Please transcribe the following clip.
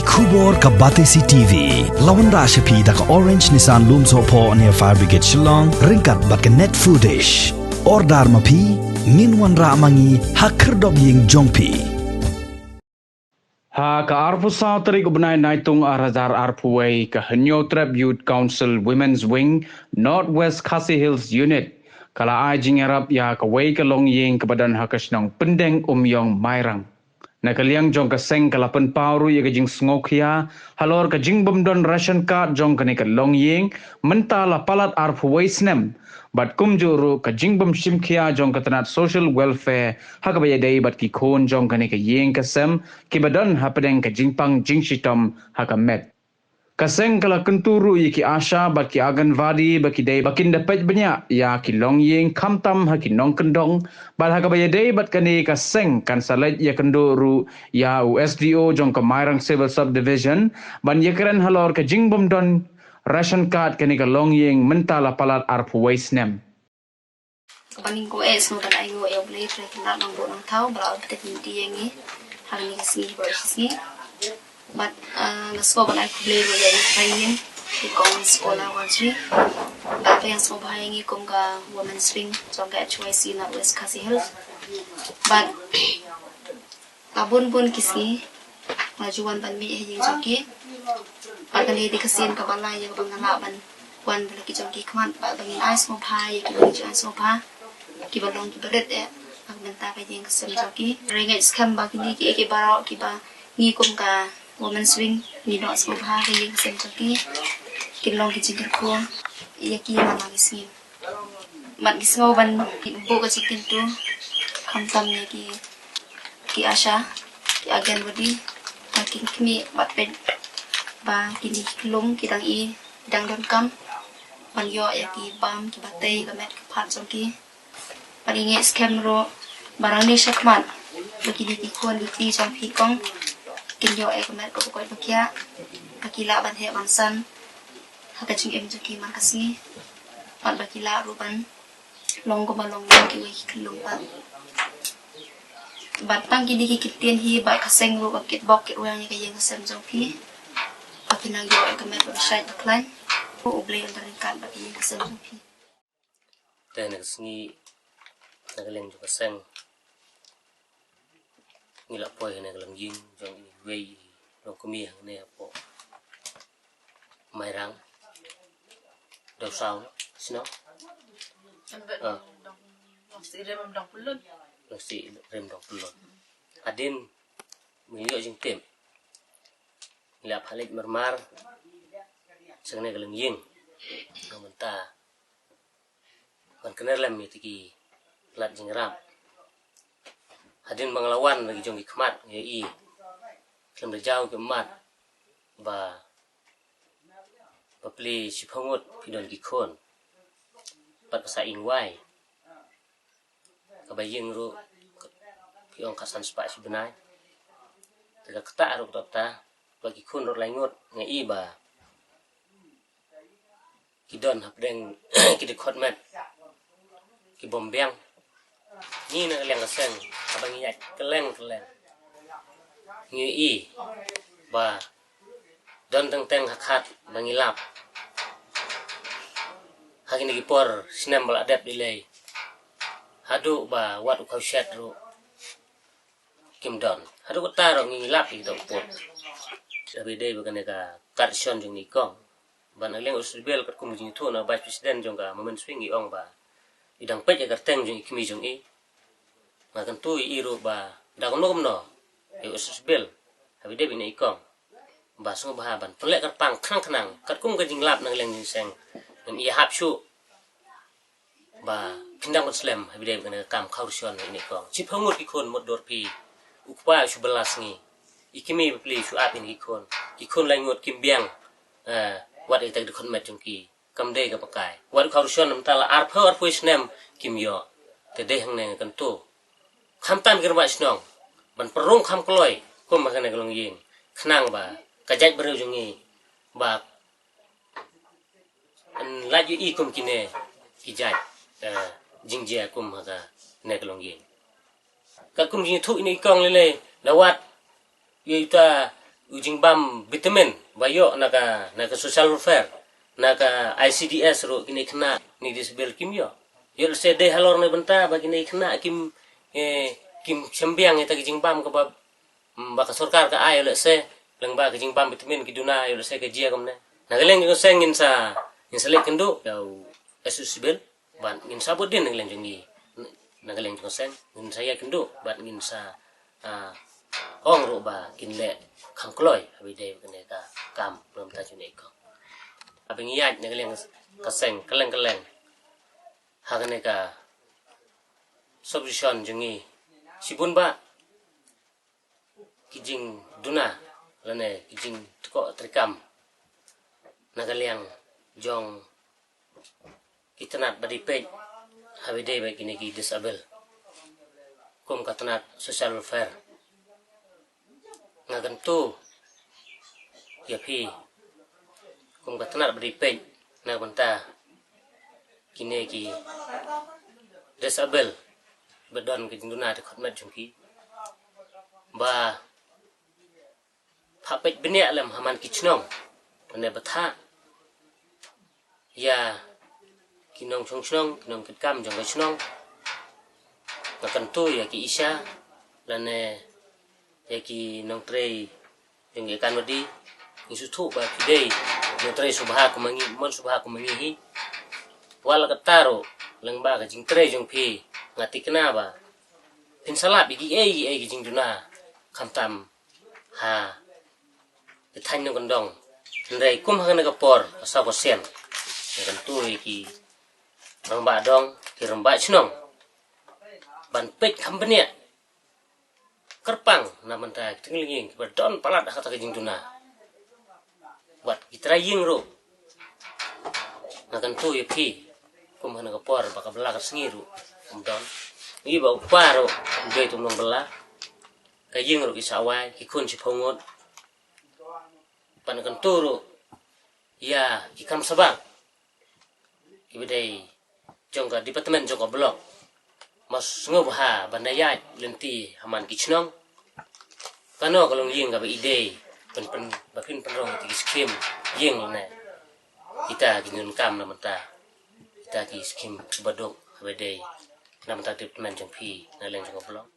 Kubor ka Batesi TV. Lawan Rashapi da ka Orange Nissan Loom Sopo near Fire Brigade Shillong. Ringkat bat ka net footage. Ordar mapi. Minwan ra mangi hakerdog ying jongpi. Ha ka arpu sa tarik ubnay naitung arazar arpuway ka Hanyo Youth Council Women's Wing Northwest Khasi Hills Unit. Kala ay jingarap ya ka way ka longying kabadan hakas ng pendeng umyong mayrang. Nakaliang jong ka seng kalapan pauru ya ka jing sngokya halor ka jing bumdon ration card jong ka ni ka longying mentala palat arpuway snem. Bat kumjuru ka jingbam shimkia jong katanat social welfare hakabaya day bat ki kon jong kani ka yeng kasem kibadan hapadeng ka jingpang jingshitom hakamet. Kaseng kala kenturu ki asha bat ki agan vadi baki day bakin dapat banyak ya ki long yeng kamtam haki nong kendong bat hakabaya day bat kani kaseng kan salet ya kenduru ya USDO jong ka Mairang Civil Subdivision ban yekeren halor ka jingbam don ration card kani ka longying mentala palat arpuway snem. Kapaning ko semua pada ayo boleh kena nanggo nang tahu berapa betul dia ni hari ni kesini versus ni. But nasko pada aku boleh jadi training di kong sekolah wajib. Tapi yang semua bahaya ni kong ka women's wing jangka HYC na West Khasi Hills. But kabun pun kisni majuan pan mi hijing jangki. Pada ni dikasin kabalai yang pengalaman wan lagi jangki keman pada bangin ais mau bahaya kita jangan semua bah. Kiba long kiba red ya aku minta kaya yang kesem joki ringgit skam bagi ni ki barok kiba ni kum ka woman swing ni no semua bah kaya yang kesem joki kin long kijing ko ya ki mama gisni mat gisno ban bu ka chikin tu kamtam ni ki asha ki agen body makin kini bat pen ba kini klung kidang i dang don kam ban yo ya ki bam ki batay ka met ka phat joki palingi scam ro barang ni sakman bagi di kuan di jam pikong kinyo e kamer ko ko bakya akila ban he bansan hakaching em jaki man kasi pat bakila ro ban long ko balong ki wi kilong pat batang kidi ki kitien hi ba kaseng ro bakit bokit ro yang kayeng sem joki pakinang yo e kamer ko side decline ko uble andarin kan bagi kasem joki dan sini nagaling juga seng ngila poy nagalang ying jong wei dong kumi hang ne po mairang do sao sino si rem dong pulun adin miliyo jing tim ngila phalik marmar seng nagalang ying ngomenta kan kener lem mitiki lat jingrap hadin banglawan lagi jong ikmat ya i klem jauh ke mat ba papli sipangut pidon gikon pat sa ingwai kabayeng ru piong kasan spa sebenai tiga ketak ru ta bagi kun ru langut ngai ba kidon hapdeng kidikot mat ki bombeng ni na leng kaseng abang iyak keleng ngi ba don teng hakat bangilap hagin gi por sinem bal adat delay hadu ba wat ukau shet ru kim don hadu kota ro ngi lap ki dok pot sabi dei bagane ka karsion jong ni kong ban leng usbel kat kum jing tu na vice president jong ka moment swing i ong ba idang pet agar teng jong ikmi jong i makan tu iru ba dagon mo no e usbel habi de bini ikong ba sung ba ban pelek kat pang khang kat kum ka jing lap nang leng jing seng ngam i hap shu ba pindang muslim habi de bini kam khausion ni kong chi phangut ki khon mod dor pi ukpa shu belas ngi ikimi pli shu ap ni ki khon langot kim biang wat e tak de khon met jong ki kam de ka pakai wat khausion nam tala ar phar puis nem kim yo te de hang ne kan tu kham tan gerba snong ban perung kham kloy kum ma kana galong yin khnang ba kajaj breu jungi ba an laju i kum kine kijaj jingjia kum ha ka ne galong yin ka kum jing thu ni kong le lawat ye ta ujing bam vitamin bayo naka social welfare naka ICDS ro kini kena ni disability kim yo se de halor ne benta bagi ni kena kim sembiang eta kijing bam ka baka sarkar ka ay se lang ba kijing bam vitamin kiduna yo se ka jia kamne nagaleng ko sengin sa lek kendo yo accessible ban ngin sabut din nagaleng jongi nagaleng ko seng ngin saya kendo ban ngin sa ong ro ba kinle khang kloi abi de kene ka kam belum ta june ko abi ngiyat nagaleng ka seng kaleng hagane ka solution jongi sibun ba kijing duna lane kijing teko trikam nagaleng jong kitanat badi pej abi de ba kini ki disable kum katanat social welfare ngagantu ya pi kum katanat badi pej na banta kini ki disable bedon ki duna de khotmet jungki ba phapet benia lam haman kichnong ne batha ya kinong chongchnong kinong kitkam jong kichnong ngagantu ya ki isya lane ya ki nong trei yang ikan wadi isutu ba kidei nong trei subha kumangi mon subha kumangi hi wala kataro lengba ka jing trei jong pi ngati kenapa pinsalap bigi ai jing duna kamtam ha ditanya gondong ndai kum hang na kapor asa ko sen kan tu ki ramba dong ki ramba chnong ban pek company kerpang na menta tingling ki don palat kata ka jing duna buat kita ying ro na kan tu pi kum hang na kapor baka belakar sengiru don ni ba uparo dei tum nong bela ka ying ro ki sawai ki kun si phongot panakan turu ya ikam sabang ibidai jongga departemen jongga blok mas ngobha bandayat lenti haman kichnong kano kalong ying ga ide pen bakin penrong ti skim ying ne kita ginun kam na mata kita ki skim sebadok ibidai na mata departemen jong pi na leng jongga blok